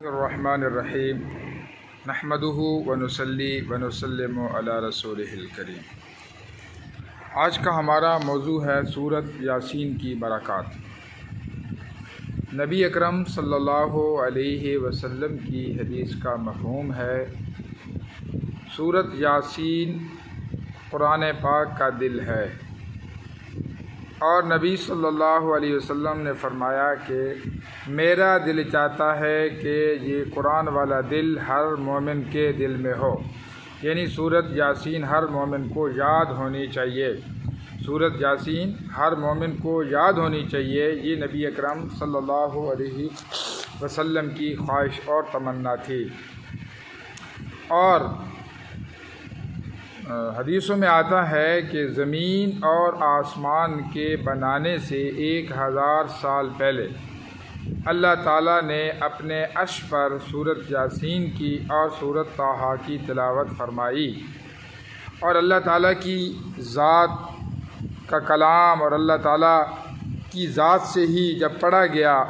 الرحمن الرحیم نحمدہ ونصلی ونسلم علی رسولہ الکریم۔ آج کا ہمارا موضوع ہے سورۃ یاسین کی برکات۔ نبی اکرم صلی اللہ علیہ وسلم کی حدیث کا مفہوم ہے سورۃ یاسین قرآن پاک کا دل ہے، اور نبی صلی اللہ علیہ وسلم نے فرمایا کہ میرا دل چاہتا ہے کہ یہ قرآن والا دل ہر مومن کے دل میں ہو، یعنی سورۃ یاسین ہر مومن کو یاد ہونی چاہیے۔ سورۃ یاسین ہر مومن کو یاد ہونی چاہیے، یہ نبی اکرم صلی اللہ علیہ وسلم کی خواہش اور تمنا تھی۔ اور حدیثوں میں آتا ہے کہ زمین اور آسمان کے بنانے سے 1000 سال پہلے اللہ تعالیٰ نے اپنے عرش پر سورۃ یاسین کی اور سورۃ طٰہٰ کی تلاوت فرمائی، اور اللہ تعالیٰ کی ذات کا کلام اور اللہ تعالیٰ کی ذات سے ہی جب پڑھا گیا،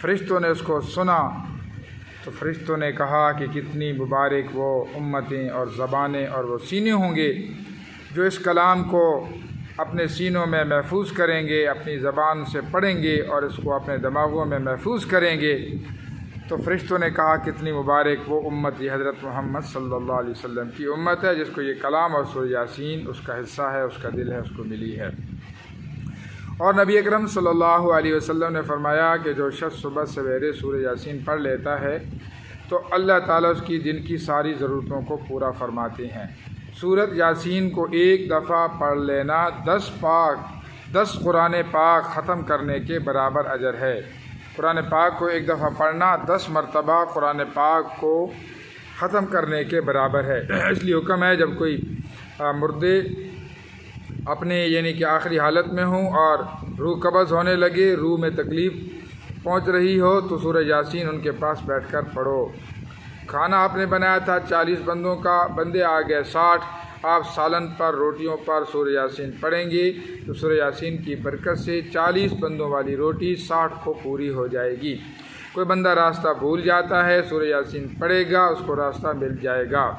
فرشتوں نے اس کو سنا تو فرشتوں نے کہا کہ کتنی مبارک وہ امتیں اور زبانیں اور وہ سینے ہوں گے جو اس کلام کو اپنے سینوں میں محفوظ کریں گے، اپنی زبان سے پڑھیں گے اور اس کو اپنے دماغوں میں محفوظ کریں گے۔ تو فرشتوں نے کہا کتنی مبارک وہ امت، یہ حضرت محمد صلی اللہ علیہ وسلم کی امت ہے جس کو یہ کلام اور سورۃ یاسین اس کا حصہ ہے، اس کا دل ہے، اس کو ملی ہے۔ اور نبی اکرم صلی اللہ علیہ وسلم نے فرمایا کہ جو شخص صبح سویرے سورۃ یاسین پڑھ لیتا ہے تو اللہ تعالیٰ اس کی دن کی ساری ضرورتوں کو پورا فرماتے ہیں۔ سورۃ یاسین کو ایک دفعہ پڑھ لینا 10 قرآن پاک ختم کرنے کے برابر اجر ہے۔ قرآن پاک کو ایک دفعہ پڑھنا 10 مرتبہ قرآن پاک کو ختم کرنے کے برابر ہے۔ اس لیے حکم ہے جب کوئی مردے اپنے یعنی کہ آخری حالت میں ہوں اور روح قبض ہونے لگے، روح میں تکلیف پہنچ رہی ہو، تو سورۃ یاسین ان کے پاس بیٹھ کر پڑھو۔ کھانا آپ نے بنایا تھا 40 بندوں کا، بندے آ گئے 60، آپ سالن پر روٹیوں پر سورۃ یاسین پڑھیں گے تو سورۃ یاسین کی برکت سے 40 بندوں والی روٹی 60 کو پوری ہو جائے گی۔ کوئی بندہ راستہ بھول جاتا ہے، سورۃ یاسین پڑھے گا، اس کو راستہ مل جائے گا۔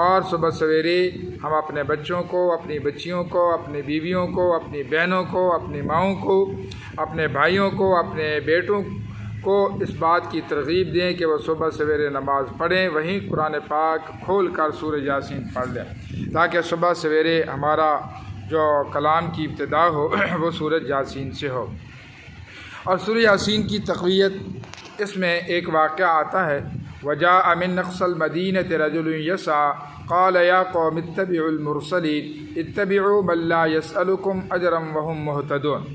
اور صبح سویرے ہم اپنے بچوں کو، اپنی بچیوں کو، اپنی بیویوں کو، اپنی بہنوں کو، اپنی ماؤں کو، اپنے بھائیوں کو، اپنے بیٹوں کو اس بات کی ترغیب دیں کہ وہ صبح سویرے نماز پڑھیں، وہیں قرآن پاک کھول کر سورۃ یاسین پڑھ لیں، تاکہ صبح سویرے ہمارا جو کلام کی ابتدا ہو وہ سورۃ یاسین سے ہو۔ اور سورۃ یاسین کی تقویت، اس میں ایک واقعہ آتا ہے، وجاء من اقصى المدينة رجل يسعى قال يا قوم اتبعوا المرسلين اتبعوا من لا يسألكم اجرا وهم مهتدون،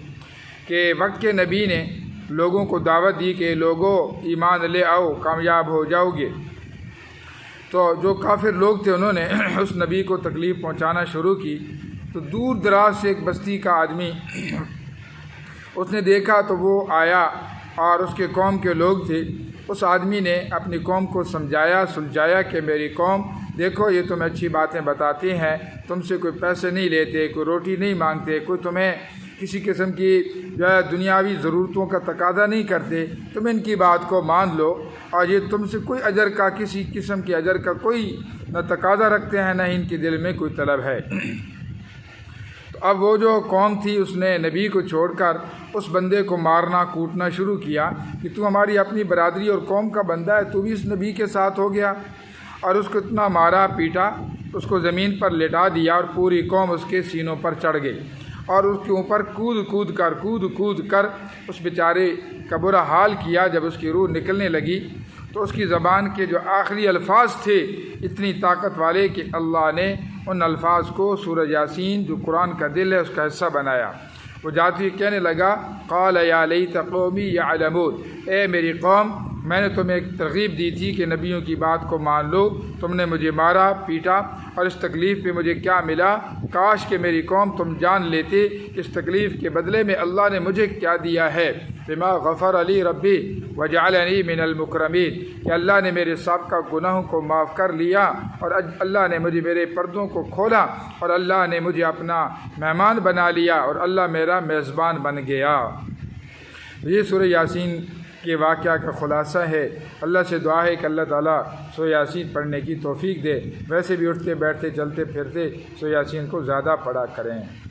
کہ وقت کے نبی نے لوگوں کو دعوت دی کہ لوگوں ایمان لے آؤ، کامیاب ہو جاؤ گے۔ تو جو کافر لوگ تھے انہوں نے اس نبی کو تکلیف پہنچانا شروع کی، تو دور دراز سے ایک بستی کا آدمی اس نے دیکھا تو وہ آیا، اور اس کے قوم کے لوگ تھے۔ اس آدمی نے اپنی قوم کو سمجھایا سلجھایا کہ میری قوم دیکھو، یہ تمہیں اچھی باتیں بتاتے ہیں، تم سے کوئی پیسے نہیں لیتے، کوئی روٹی نہیں مانگتے، کوئی تمہیں کسی قسم کی جو ہے دنیاوی ضرورتوں کا تقاضا نہیں کرتے، تم ان کی بات کو مان لو، اور یہ تم سے کوئی اجر کا، کسی قسم کے اجر کا کوئی نہ تقاضا رکھتے ہیں، نہ ان کے دل میں کوئی طلب ہے۔ تو اب وہ جو قوم تھی اس نے نبی کو چھوڑ کر اس بندے کو مارنا کوٹنا شروع کیا کہ تو ہماری اپنی برادری اور قوم کا بندہ ہے، تو بھی اس نبی کے ساتھ ہو گیا، اور اس کو اتنا مارا پیٹا، اس کو زمین پر لٹا دیا، اور پوری قوم اس کے سینوں پر چڑھ گئی، اور اس کے اوپر کود کود کر اس بیچارے کا برا حال کیا۔ جب اس کی روح نکلنے لگی تو اس کی زبان کے جو آخری الفاظ تھے اتنی طاقت والے کہ اللہ نے ان الفاظ کو سورۃ یاسین جو قرآن کا دل ہے اس کا حصہ بنایا۔ وہ جاتے ہوئے کہنے لگا قال یا لیت قومی یعلمون، اے میری قوم، میں نے تمہیں ایک ترغیب دی تھی کہ نبیوں کی بات کو مان لو، تم نے مجھے مارا پیٹا، اور اس تکلیف پہ مجھے کیا ملا؟ کاش کہ میری قوم تم جان لیتے کہ اس تکلیف کے بدلے میں اللہ نے مجھے کیا دیا ہے۔ بما غفر علی ربی وجعلنی من المکرمین، کہ اللہ نے میرے سابقہ گناہوں کو معاف کر لیا، اور اللہ نے مجھے میرے پردوں کو کھولا، اور اللہ نے مجھے اپنا مہمان بنا لیا، اور اللہ میرا میزبان بن گیا۔ یہ سورہ یاسین کے واقعہ کا خلاصہ ہے۔ اللہ سے دعا ہے کہ اللہ تعالیٰ سورہ یاسین پڑھنے کی توفیق دے۔ ویسے بھی اٹھتے بیٹھتے چلتے پھرتے سورہ یاسین کو زیادہ پڑھا کریں۔